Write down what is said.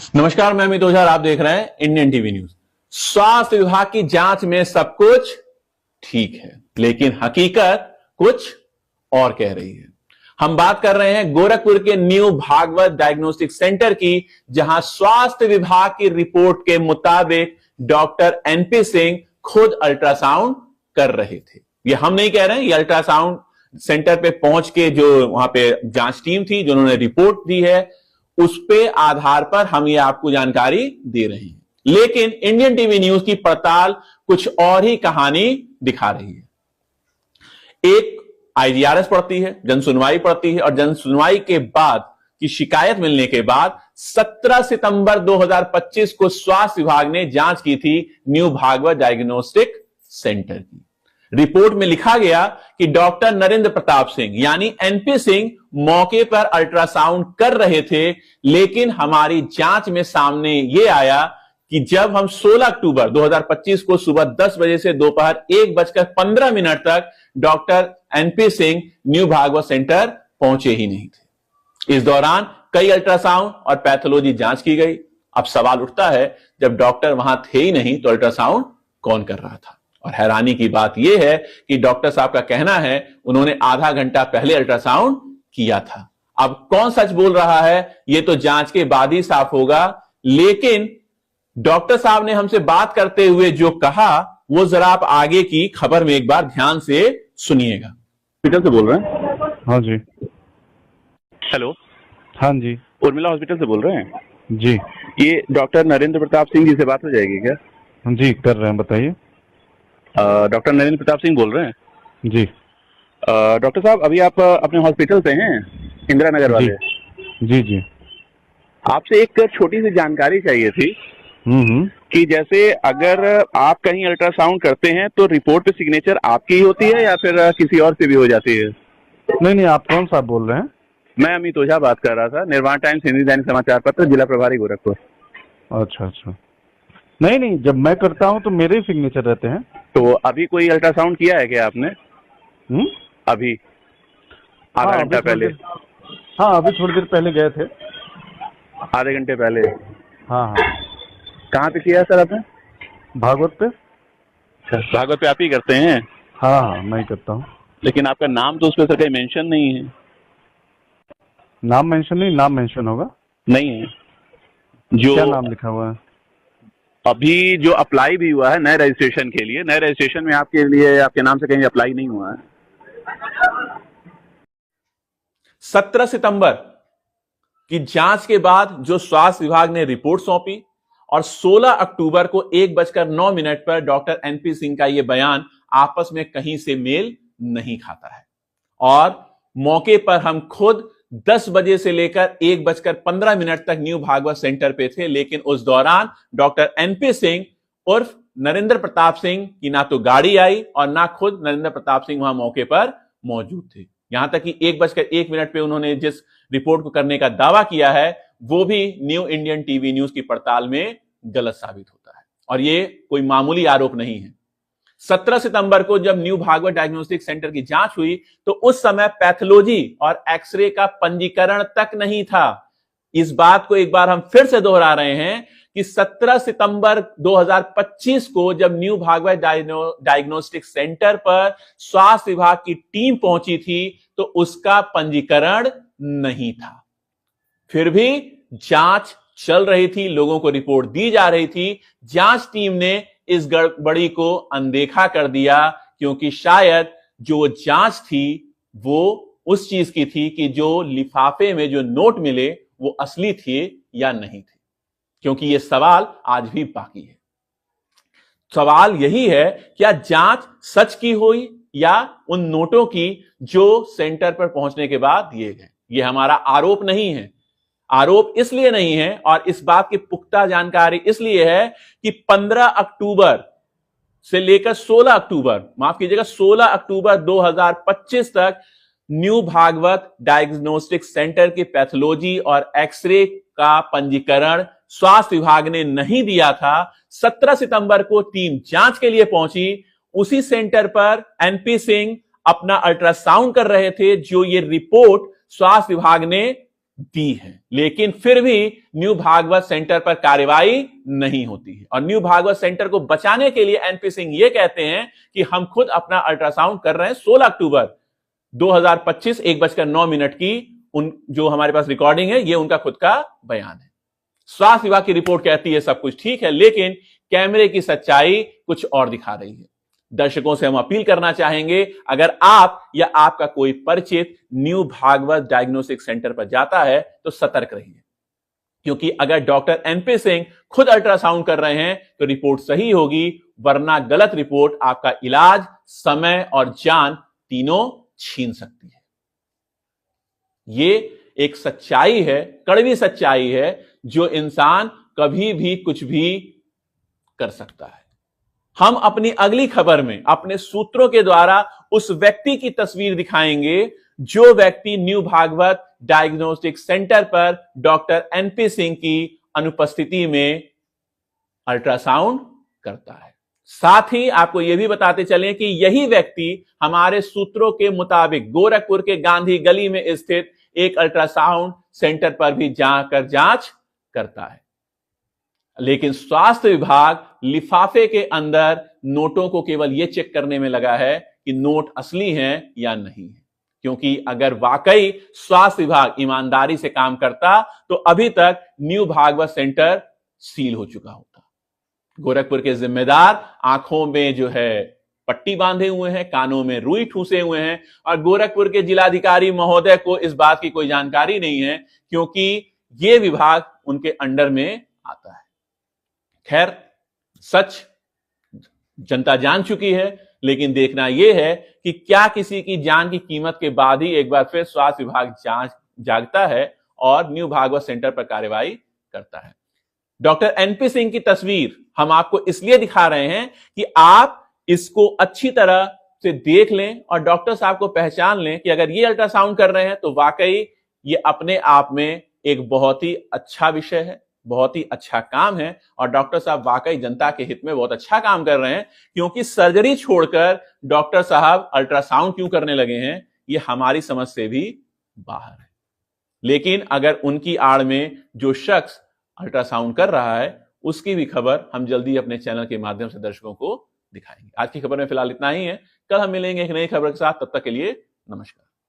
नमस्कार, मैं अमित ओझा और आप देख रहे हैं इंडियन टीवी न्यूज। स्वास्थ्य विभाग की जांच में सब कुछ ठीक है, लेकिन हकीकत कुछ और कह रही है। हम बात कर रहे हैं गोरखपुर के न्यू भागवत डायग्नोस्टिक सेंटर की, जहां स्वास्थ्य विभाग की रिपोर्ट के मुताबिक डॉक्टर एनपी सिंह खुद अल्ट्रासाउंड कर रहे थे। ये हम नहीं कह रहे हैं, ये अल्ट्रासाउंड सेंटर पे पहुंच के जो वहां पे जांच टीम थी, जिन्होंने रिपोर्ट दी है, उस पे आधार पर हम ये आपको जानकारी दे रहे हैं। लेकिन इंडियन टीवी न्यूज की पड़ताल कुछ और ही कहानी दिखा रही है। एक आईजीआरएस पड़ती है, जनसुनवाई पड़ती है, और जनसुनवाई के बाद की शिकायत मिलने के बाद 17 सितंबर 2025 को स्वास्थ्य विभाग ने जांच की थी न्यू भागवत डायग्नोस्टिक सेंटर की। रिपोर्ट में लिखा गया कि डॉक्टर नरेंद्र प्रताप सिंह यानी एनपी सिंह मौके पर अल्ट्रासाउंड कर रहे थे, लेकिन हमारी जांच में सामने यह आया कि जब हम 16 अक्टूबर 2025 को सुबह 10 बजे से दोपहर 1:15 तक doctor NP Singh new Bhagwat centre पहुंचे ही नहीं थे। इस दौरान कई अल्ट्रासाउंड और पैथोलॉजी जांच की गई। अब सवाल उठता है, जब डॉक्टर वहां थे ही नहीं तो अल्ट्रासाउंड कौन कर रहा था? और हैरानी की बात यह है कि डॉक्टर साहब का कहना है उन्होंने आधा घंटा पहले अल्ट्रासाउंड किया था। अब कौन सच बोल रहा है यह तो जांच के बाद ही साफ होगा, लेकिन डॉक्टर साहब ने हमसे बात करते हुए जो कहा वो जरा आप आगे की खबर में एक बार ध्यान से सुनिएगा। हॉस्पिटल से बोल रहे हैं? हाँ जी। हेलो। हाँ जी। उर्मिला हॉस्पिटल से बोल रहे हैं? जी। ये डॉक्टर नरेंद्र प्रताप सिंह जी से बात हो जाएगी क्या? जी कर रहे हैं, बताइए। डॉक्टर नरेंद्र प्रताप सिंह बोल रहे हैं? जी। डॉक्टर साहब, अभी आप अपने हॉस्पिटल से हैं, इंदिरा नगर वाले? जी जी। आपसे एक छोटी सी जानकारी चाहिए थी कि जैसे अगर आप कहीं अल्ट्रासाउंड करते हैं तो रिपोर्ट पे सिग्नेचर आपकी ही होती है या फिर किसी और से भी हो जाती है? नहीं, आप कौन सा बोल रहे हैं? मैं अमित ओझा बात कर रहा था, निर्माण टाइम्स हिंदी दैनिक समाचार पत्र, जिला प्रभारी गोरखपुर। अच्छा। नहीं, जब मैं करता हूँ तो मेरे ही सिग्नेचर रहते हैं। तो अभी कोई अल्ट्रासाउंड किया है क्या आपने? अभी आधा घंटा पहले? हाँ, अभी थोड़ी देर पहले गए थे। आधे घंटे पहले? हाँ। कहाँ पे किया है सर आपने? भागवत पे। भागवत पे आप ही करते हैं? हाँ, मैं करता हूँ। लेकिन आपका नाम तो उस पर सर कहीं मेंशन नहीं है। नाम मेंशन नहीं? नाम मेंशन होगा। नहीं है। जो क्या नाम लिखा हुआ है? अभी जो अप्लाई भी हुआ है नए रजिस्ट्रेशन के लिए, नए रजिस्ट्रेशन में आपके लिए आपके नाम से कहीं अप्लाई नहीं हुआ है। 17 सितंबर की जांच के बाद जो स्वास्थ्य विभाग ने रिपोर्ट सौंपी और 16 अक्टूबर को 1:09 पर डॉक्टर एनपी सिंह का यह बयान आपस में कहीं से मेल नहीं खाता है। और मौके पर हम खुद 10 बजे से लेकर 1:15 तक न्यू भागवत सेंटर पे थे, लेकिन उस दौरान डॉक्टर एनपी सिंह उर्फ नरेंद्र प्रताप सिंह की ना तो गाड़ी आई और ना खुद नरेंद्र प्रताप सिंह वहां मौके पर मौजूद थे। यहां तक कि 1:01 पे उन्होंने जिस रिपोर्ट को करने का दावा किया है वो भी न्यू इंडियन टीवी न्यूज की पड़ताल में गलत साबित होता है। और ये कोई मामूली आरोप नहीं है। 17 सितंबर को जब न्यू भागवत डायग्नोस्टिक सेंटर की जांच हुई तो उस समय पैथोलॉजी और एक्सरे का पंजीकरण तक नहीं था। इस बात को एक बार हम फिर से दोहरा रहे हैं कि 17 सितंबर 2025 को जब न्यू भागवत डायग्नोस्टिक सेंटर पर स्वास्थ्य विभाग की टीम पहुंची थी तो उसका पंजीकरण नहीं था। फिर भी जांच चल रही थी, लोगों को रिपोर्ट दी जा रही थी। जांच टीम ने इस गड़बड़ी को अनदेखा कर दिया, क्योंकि शायद जो जांच थी वो उस चीज की थी कि जो लिफाफे में जो नोट मिले वो असली थे या नहीं थे, क्योंकि यह सवाल आज भी बाकी है। सवाल यही है, क्या जांच सच की हुई या उन नोटों की जो सेंटर पर पहुंचने के बाद दिए गए? यह हमारा आरोप नहीं है। आरोप इसलिए नहीं है और इस बात की पुख्ता जानकारी इसलिए है कि 15 अक्टूबर से लेकर 16 अक्टूबर 2025 तक न्यू भागवत डायग्नोस्टिक सेंटर के पैथोलॉजी और एक्सरे का पंजीकरण स्वास्थ्य विभाग ने नहीं दिया था। 17 सितंबर को टीम जांच के लिए पहुंची। उसी सेंटर पर एनपी सिंह अपना अल्ट्रासाउंड कर रहे थे, जो ये रिपोर्ट स्वास्थ्य विभाग ने दी है, लेकिन फिर भी न्यू भागवत सेंटर पर कार्रवाई नहीं होती है। और न्यू भागवत सेंटर को बचाने के लिए एनपी सिंह ये कहते हैं कि हम खुद अपना अल्ट्रासाउंड कर रहे हैं। 16 अक्टूबर 2025 1:09 की जो हमारे पास रिकॉर्डिंग है, ये उनका खुद का बयान है। स्वास्थ्य विभाग की रिपोर्ट कहती है सब कुछ ठीक है, लेकिन कैमरे की सच्चाई कुछ और दिखा रही है। दर्शकों से हम अपील करना चाहेंगे, अगर आप या आपका कोई परिचित न्यू भागवत डायग्नोस्टिक सेंटर पर जाता है तो सतर्क रहिए, क्योंकि अगर डॉक्टर एनपी सिंह खुद अल्ट्रासाउंड कर रहे हैं तो रिपोर्ट सही होगी, वरना गलत रिपोर्ट आपका इलाज, समय और जान तीनों छीन सकती है। ये एक सच्चाई है, कड़वी सच्चाई है, जो इंसान कभी भी कुछ भी कर सकता है। हम अपनी अगली खबर में अपने सूत्रों के द्वारा उस व्यक्ति की तस्वीर दिखाएंगे जो व्यक्ति न्यू भागवत डायग्नोस्टिक सेंटर पर डॉक्टर एनपी सिंह की अनुपस्थिति में अल्ट्रासाउंड करता है। साथ ही आपको यह भी बताते चलें कि यही व्यक्ति हमारे सूत्रों के मुताबिक गोरखपुर के गांधी गली में स्थित एक अल्ट्रासाउंड सेंटर पर भी जाकर जांच करता है। लेकिन स्वास्थ्य विभाग लिफाफे के अंदर नोटों को केवल यह चेक करने में लगा है कि नोट असली हैं या नहीं है, क्योंकि अगर वाकई स्वास्थ्य विभाग ईमानदारी से काम करता तो अभी तक न्यू भागवत सेंटर सील हो चुका होता। गोरखपुर के जिम्मेदार आंखों में जो है पट्टी बांधे हुए हैं, कानों में रुई ठूसे हुए हैं, और गोरखपुर के जिलाधिकारी महोदय को इस बात की कोई जानकारी नहीं है, क्योंकि यह विभाग उनके अंडर में आता है। खैर, सच जनता जान चुकी है, लेकिन देखना यह है कि क्या किसी की जान की कीमत के बाद ही एक बार फिर स्वास्थ्य विभाग जागता है और न्यू भागवत सेंटर पर कार्रवाई करता है। डॉक्टर एनपी सिंह की तस्वीर हम आपको इसलिए दिखा रहे हैं कि आप इसको अच्छी तरह से देख लें और डॉक्टर साहब को पहचान लें कि अगर ये अल्ट्रासाउंड कर रहे हैं तो वाकई ये अपने आप में एक बहुत ही अच्छा विषय है, बहुत ही अच्छा काम है, और डॉक्टर साहब वाकई जनता के हित में बहुत अच्छा काम कर रहे हैं, क्योंकि सर्जरी छोड़कर डॉक्टर साहब अल्ट्रासाउंड क्यों करने लगे हैं, ये हमारी समझ से भी बाहर है। लेकिन अगर उनकी आड़ में जो शख्स अल्ट्रासाउंड कर रहा है उसकी भी खबर हम जल्दी अपने चैनल के माध्यम से दर्शकों को दिखाएंगे। आज की खबर में फिलहाल इतना ही है, कल हम मिलेंगे एक नई खबर के साथ, तब तक के लिए नमस्कार।